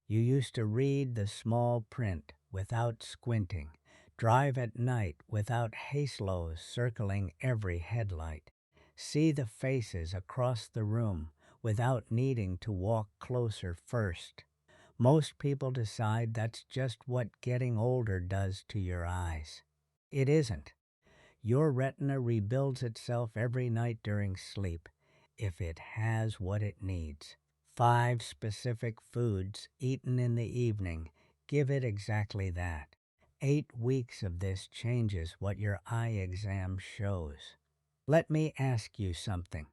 You used to read the small print without squinting, drive at night without halos circling every headlight, see the faces across the room without needing to walk closer first. Most people decide that's just what getting older does to your eyes. It isn't. Your retina rebuilds itself every night during sleep, if it has what it needs. 5 specific foods eaten in the evening give it exactly that. 8 weeks of this changes what your eye exam shows. Let me ask you something.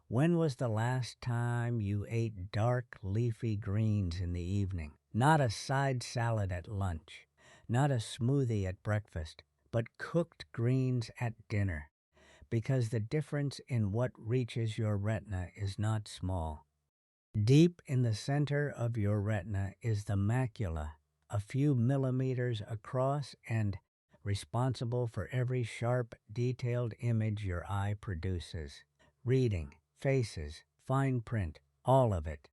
When was the last time you ate dark, leafy greens in the evening? Not a side salad at lunch, not a smoothie at breakfast, but cooked greens at dinner. Because the difference in what reaches your retina is not small. Deep in the center of your retina is the macula, a few millimeters across and responsible for every sharp, detailed image your eye produces. Reading, faces, fine print, all of it.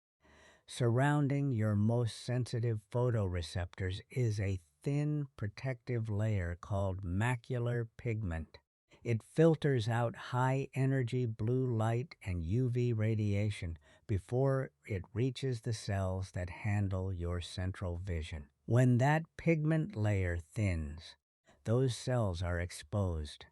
Surrounding your most sensitive photoreceptors is a thin protective layer called macular pigment. It filters out high-energy blue light and UV radiation before it reaches the cells that handle your central vision. When that pigment layer thins, those cells are exposed.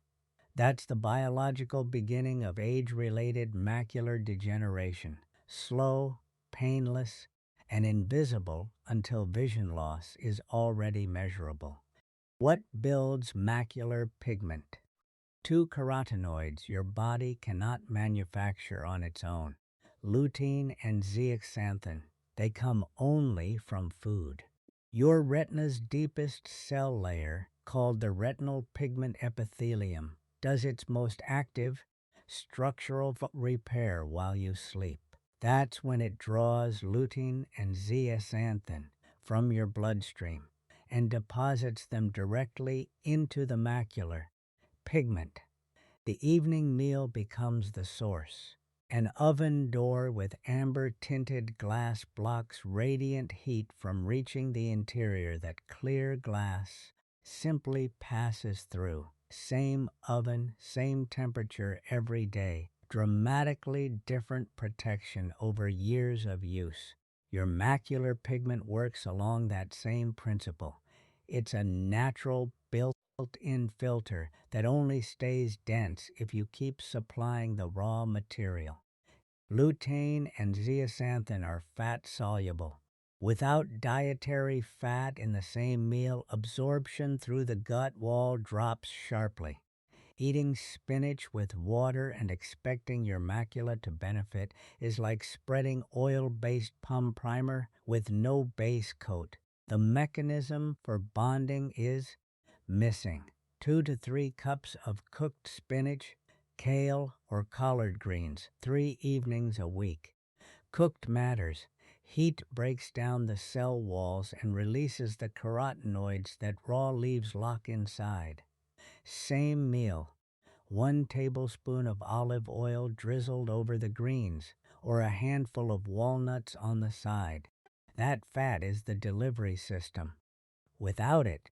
That's the biological beginning of age-related macular degeneration. Slow, painless, and invisible until vision loss is already measurable. What builds macular pigment? 2 carotenoids your body cannot manufacture on its own, lutein and zeaxanthin. They come only from food. Your retina's deepest cell layer, called the retinal pigment epithelium, does its most active structural repair while you sleep. That's when it draws lutein and zeaxanthin from your bloodstream and deposits them directly into the macular pigment. The evening meal becomes the source. An oven door with amber-tinted glass blocks radiant heat from reaching the interior that clear glass simply passes through. Same oven, same temperature every day. Dramatically different protection over years of use. Your macular pigment works along that same principle. It's a natural built-in filter that only stays dense if you keep supplying the raw material. Lutein and zeaxanthin are fat-soluble. Without dietary fat in the same meal, absorption through the gut wall drops sharply. Eating spinach with water and expecting your macula to benefit is like spreading oil-based PUM primer with no base coat. The mechanism for bonding is missing. 2 to 3 cups of cooked spinach, kale, or collard greens, 3 evenings a week. Cooked matters. Heat breaks down the cell walls and releases the carotenoids that raw leaves lock inside. Same meal. 1 tablespoon of olive oil drizzled over the greens, or a handful of walnuts on the side. That fat is the delivery system. Without it,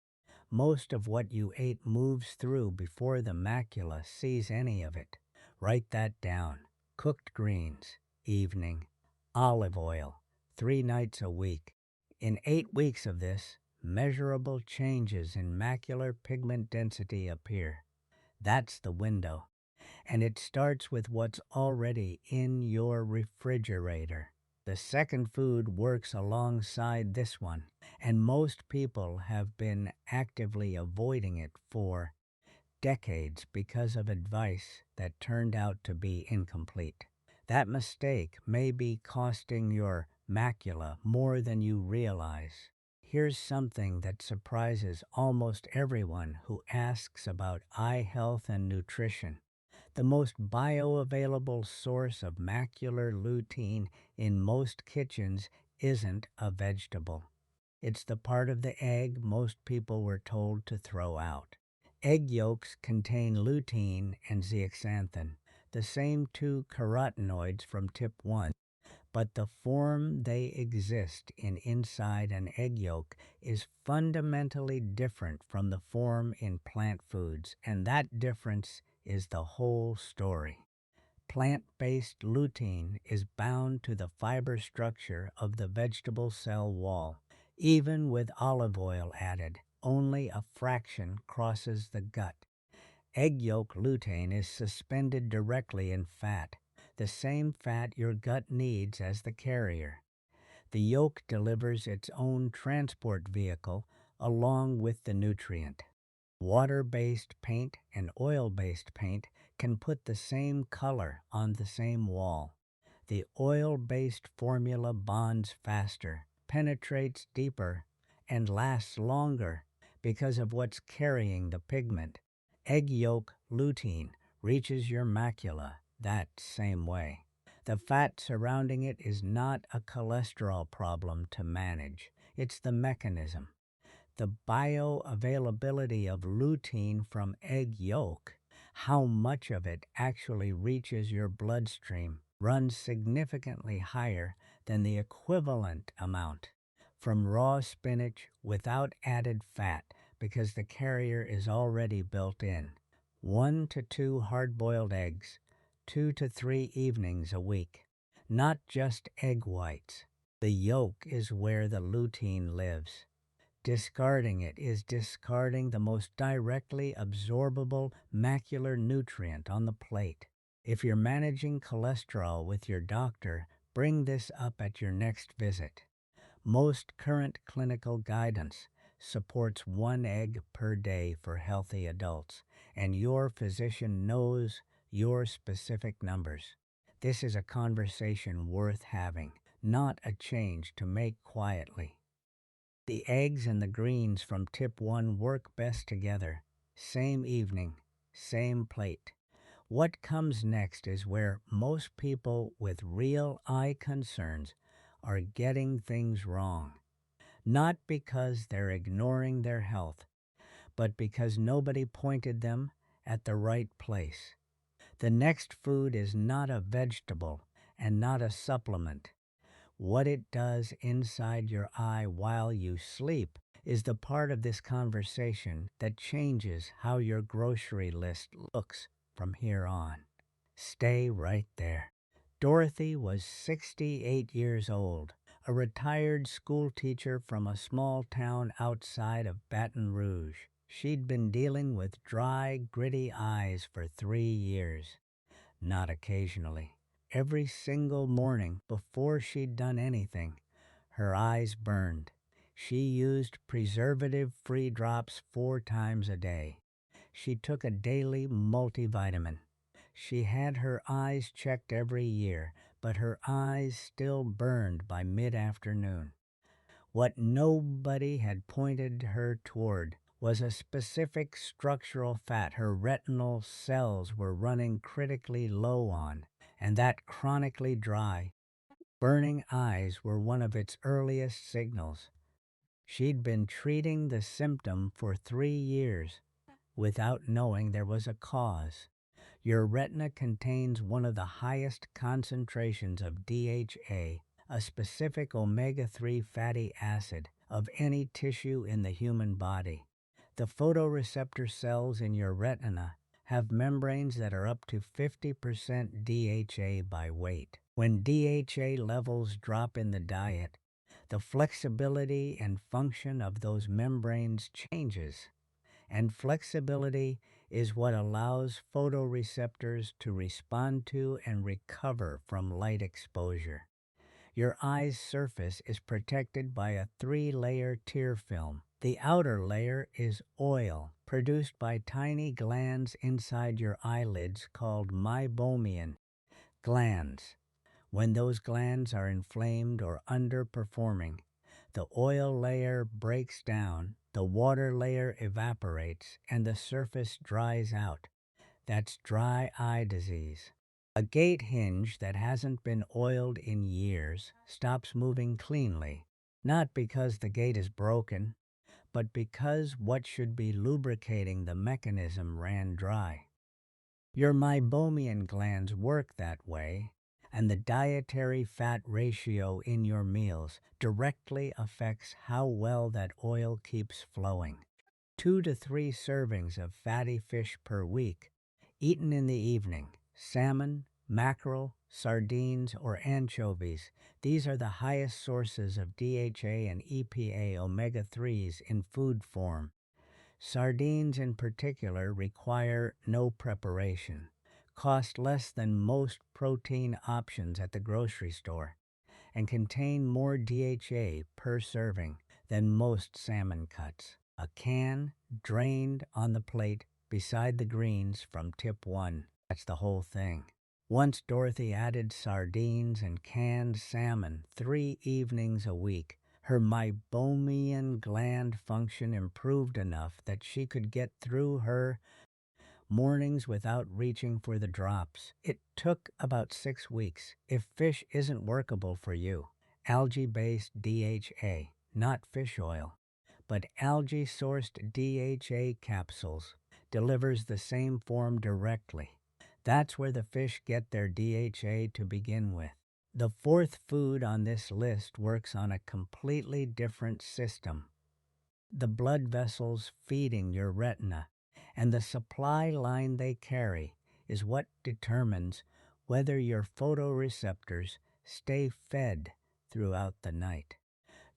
most of what you ate moves through before the macula sees any of it. Write that down. Cooked greens, evening, olive oil, 3 nights a week. In 8 weeks of this, measurable changes in macular pigment density appear. That's the window. And it starts with what's already in your refrigerator. The second food works alongside this one, and most people have been actively avoiding it for decades because of advice that turned out to be incomplete. That mistake may be costing your macula more than you realize. Here's something that surprises almost everyone who asks about eye health and nutrition. The most bioavailable source of macular lutein in most kitchens isn't a vegetable. It's the part of the egg most people were told to throw out. Egg yolks contain lutein and zeaxanthin, the same 2 carotenoids from tip 1, but the form they exist in inside an egg yolk is fundamentally different from the form in plant foods, and that difference is the whole story. Plant-based lutein is bound to the fiber structure of the vegetable cell wall. Even with olive oil added, only a fraction crosses the gut. Egg yolk lutein is suspended directly in fat, the same fat your gut needs as the carrier. The yolk delivers its own transport vehicle along with the nutrient. Water-based paint and oil-based paint can put the same color on the same wall. The oil-based formula bonds faster, penetrates deeper, and lasts longer because of what's carrying the pigment. Egg yolk lutein reaches your macula that same way. The fat surrounding it is not a cholesterol problem to manage. It's the mechanism. The bioavailability of lutein from egg yolk, how much of it actually reaches your bloodstream, runs significantly higher than the equivalent amount from raw spinach without added fat because the carrier is already built in. 1 to 2 hard-boiled eggs, 2 to 3 evenings a week. Not just egg whites. The yolk is where the lutein lives. Discarding it is discarding the most directly absorbable macular nutrient on the plate. If you're managing cholesterol with your doctor, bring this up at your next visit. Most current clinical guidance supports 1 egg per day for healthy adults, and your physician knows your specific numbers. This is a conversation worth having, not a change to make quietly. The eggs and the greens from tip 1 work best together. Same evening, same plate. What comes next is where most people with real eye concerns are getting things wrong. Not because they're ignoring their health, but because nobody pointed them at the right place. The next food is not a vegetable and not a supplement. What it does inside your eye while you sleep is the part of this conversation that changes how your grocery list looks from here on. Stay right there. Dorothy was 68 years old, a retired school teacher from a small town outside of Baton Rouge. She'd been dealing with dry, gritty eyes for 3 years. Not occasionally. Every single morning before she'd done anything, her eyes burned. She used preservative-free drops 4 times a day. She took a daily multivitamin. She had her eyes checked every year, but her eyes still burned by mid-afternoon. What nobody had pointed her toward was a specific structural fat her retinal cells were running critically low on, and that chronically dry, burning eyes were one of its earliest signals. She'd been treating the symptom for 3 years without knowing there was a cause. Your retina contains one of the highest concentrations of DHA, a specific omega-3 fatty acid, of any tissue in the human body. The photoreceptor cells in your retina have membranes that are up to 50% DHA by weight. When DHA levels drop in the diet, the flexibility and function of those membranes changes. And flexibility is what allows photoreceptors to respond to and recover from light exposure. Your eye's surface is protected by a 3-layer tear film. The outer layer is oil, produced by tiny glands inside your eyelids called meibomian glands. When those glands are inflamed or underperforming, the oil layer breaks down, the water layer evaporates, and the surface dries out. That's dry eye disease. A gate hinge that hasn't been oiled in years stops moving cleanly, not because the gate is broken, but because what should be lubricating the mechanism ran dry. Your meibomian glands work that way. and the dietary fat ratio in your meals directly affects how well that oil keeps flowing. 2 to 3 servings of fatty fish per week, eaten in the evening. Salmon, mackerel, sardines, or anchovies. These are the highest sources of DHA and EPA omega-3s in food form. Sardines in particular require no preparation, cost less than most protein options at the grocery store, and contain more DHA per serving than most salmon cuts. A can drained on the plate beside the greens from tip 1. That's the whole thing. Once Dorothy added sardines and canned salmon 3 evenings a week, her meibomian gland function improved enough that she could get through her mornings without reaching for the drops. It took about 6 weeks. If fish isn't workable for you, algae-based DHA, not fish oil, but algae-sourced DHA capsules, delivers the same form directly. That's where the fish get their DHA to begin with. The fourth food on this list works on a completely different system. The blood vessels feeding your retina and the supply line they carry is what determines whether your photoreceptors stay fed throughout the night.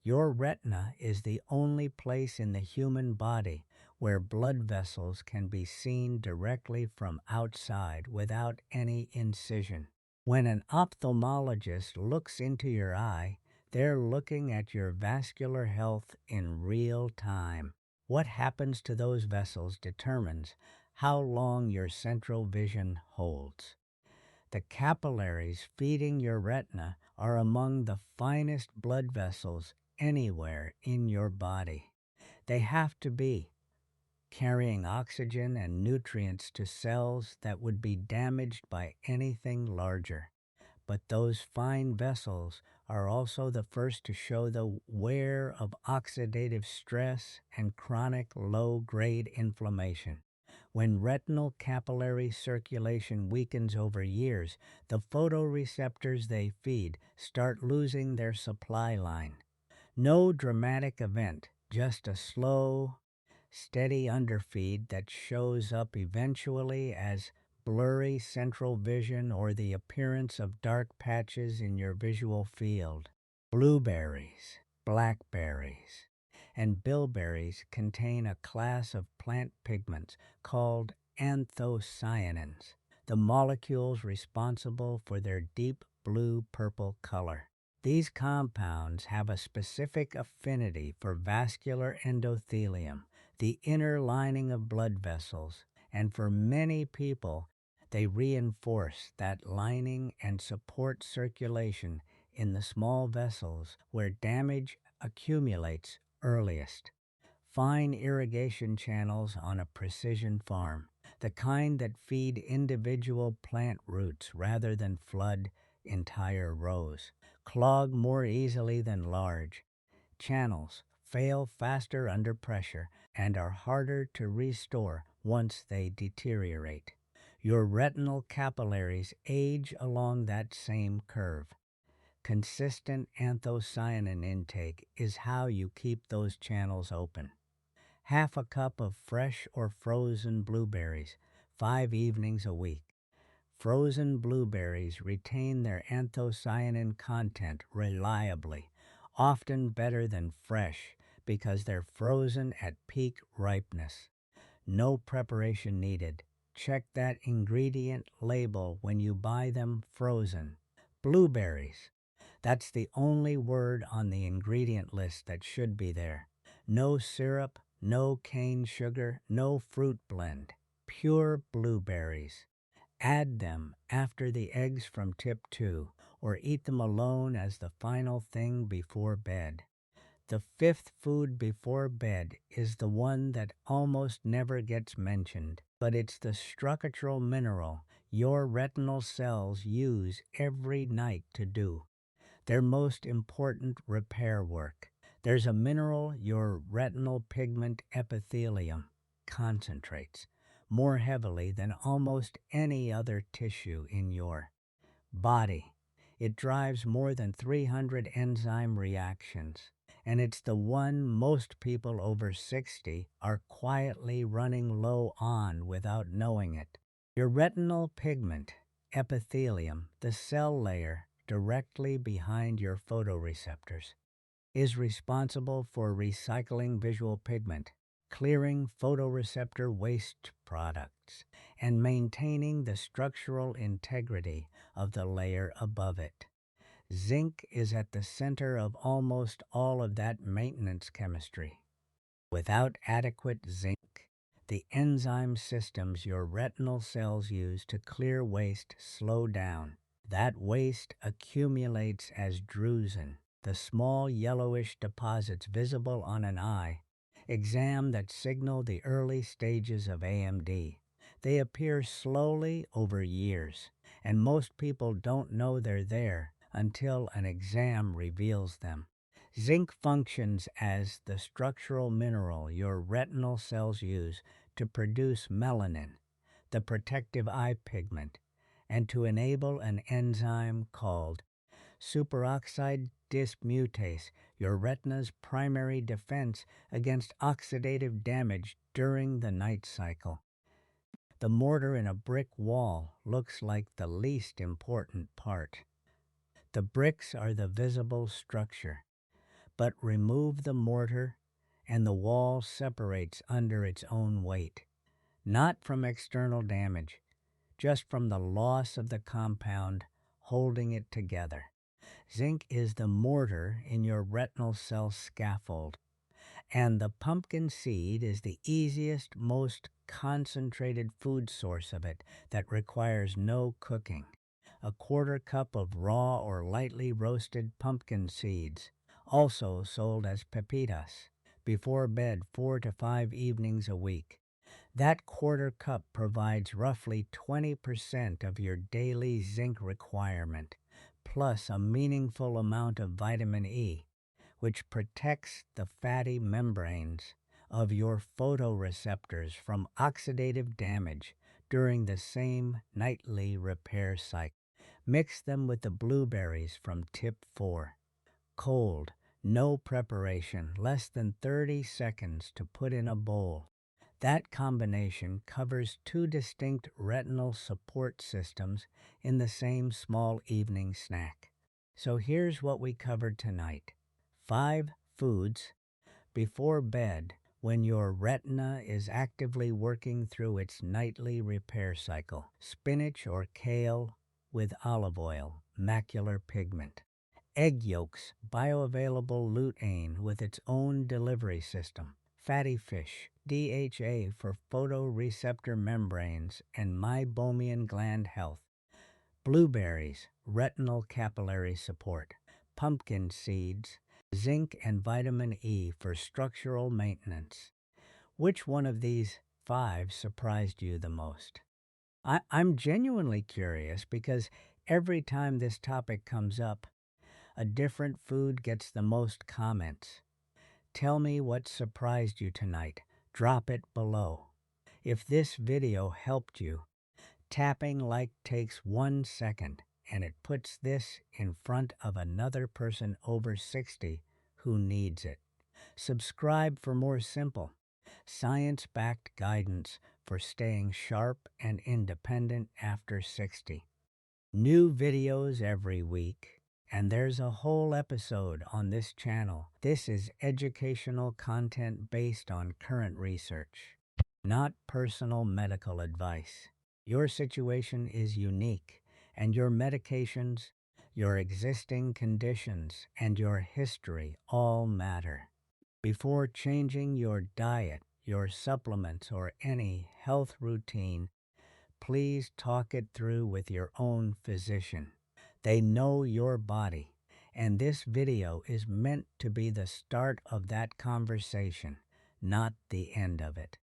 Your retina is the only place in the human body where blood vessels can be seen directly from outside without any incision. When an ophthalmologist looks into your eye, they're looking at your vascular health in real time. What happens to those vessels determines how long your central vision holds. The capillaries feeding your retina are among the finest blood vessels anywhere in your body. They have to be, carrying oxygen and nutrients to cells that would be damaged by anything larger. But those fine vessels are also the first to show the wear of oxidative stress and chronic low-grade inflammation. When retinal capillary circulation weakens over years, the photoreceptors they feed start losing their supply line. No dramatic event, just a slow, steady underfeed that shows up eventually as blurry central vision or the appearance of dark patches in your visual field. Blueberries, blackberries, and bilberries contain a class of plant pigments called anthocyanins, the molecules responsible for their deep blue-purple color. These compounds have a specific affinity for vascular endothelium, the inner lining of blood vessels, and for many people, they reinforce that lining and support circulation in the small vessels where damage accumulates earliest. Fine irrigation channels on a precision farm, the kind that feed individual plant roots rather than flood entire rows, clog more easily than large. Channels fail faster under pressure and are harder to restore once they deteriorate. Your retinal capillaries age along that same curve. Consistent anthocyanin intake is how you keep those channels open. Half a cup of fresh or frozen blueberries, 5 evenings a week. Frozen blueberries retain their anthocyanin content reliably, often better than fresh because they're frozen at peak ripeness. No preparation needed. Check that ingredient label when you buy them frozen. Blueberries. That's the only word on the ingredient list that should be there. No syrup, no cane sugar, no fruit blend. Pure blueberries. Add them after the eggs from tip 2, or eat them alone as the final thing before bed. The fifth food before bed is the one that almost never gets mentioned, but it's the structural mineral your retinal cells use every night to do their most important repair work. There's a mineral your retinal pigment epithelium concentrates more heavily than almost any other tissue in your body. It drives more than 300 enzyme reactions, and it's the one most people over 60 are quietly running low on without knowing it. Your retinal pigment, epithelium, the cell layer directly behind your photoreceptors, is responsible for recycling visual pigment, clearing photoreceptor waste products, and maintaining the structural integrity of the layer above it. Zinc is at the center of almost all of that maintenance chemistry. Without adequate zinc, the enzyme systems your retinal cells use to clear waste slow down. That waste accumulates as drusen, the small yellowish deposits visible on an eye exam that signal the early stages of AMD. They appear slowly over years, and most people don't know they're there until an exam reveals them. Zinc functions as the structural mineral your retinal cells use to produce melanin, the protective eye pigment, and to enable an enzyme called superoxide dismutase, your retina's primary defense against oxidative damage during the night cycle. The mortar in a brick wall looks like the least important part. The bricks are the visible structure, but remove the mortar and the wall separates under its own weight, not from external damage, just from the loss of the compound holding it together. Zinc is the mortar in your retinal cell scaffold, and the pumpkin seed is the easiest, most concentrated food source of it that requires no cooking. A quarter cup of raw or lightly roasted pumpkin seeds, also sold as pepitas, before bed 4 to 5 evenings a week. That quarter cup provides roughly 20% of your daily zinc requirement, plus a meaningful amount of vitamin E, which protects the fatty membranes of your photoreceptors from oxidative damage during the same nightly repair cycle. Mix them with the blueberries from tip 4. Cold, no preparation, less than 30 seconds to put in a bowl. That combination covers 2 distinct retinal support systems in the same small evening snack. So here's what we covered tonight. 5 foods before bed when your retina is actively working through its nightly repair cycle. Spinach or kale with olive oil, macular pigment. Egg yolks, bioavailable lutein with its own delivery system. Fatty fish, DHA for photoreceptor membranes and meibomian gland health. Blueberries, retinal capillary support. Pumpkin seeds, zinc and vitamin E for structural maintenance. Which one of these 5 surprised you the most? I'm genuinely curious because every time this topic comes up, a different food gets the most comments. Tell me what surprised you tonight. Drop it below. If this video helped you, tapping like takes 1 second, and it puts this in front of another person over 60 who needs it. Subscribe for more simple, science-backed guidance for staying sharp and independent after 60. New videos every week. And there's a whole episode on this channel. This is educational content based on current research, not personal medical advice. Your situation is unique, and your medications, your existing conditions, and your history all matter. Before changing your diet, your supplements, or any health routine, please talk it through with your own physician. They know your body, and this video is meant to be the start of that conversation, not the end of it.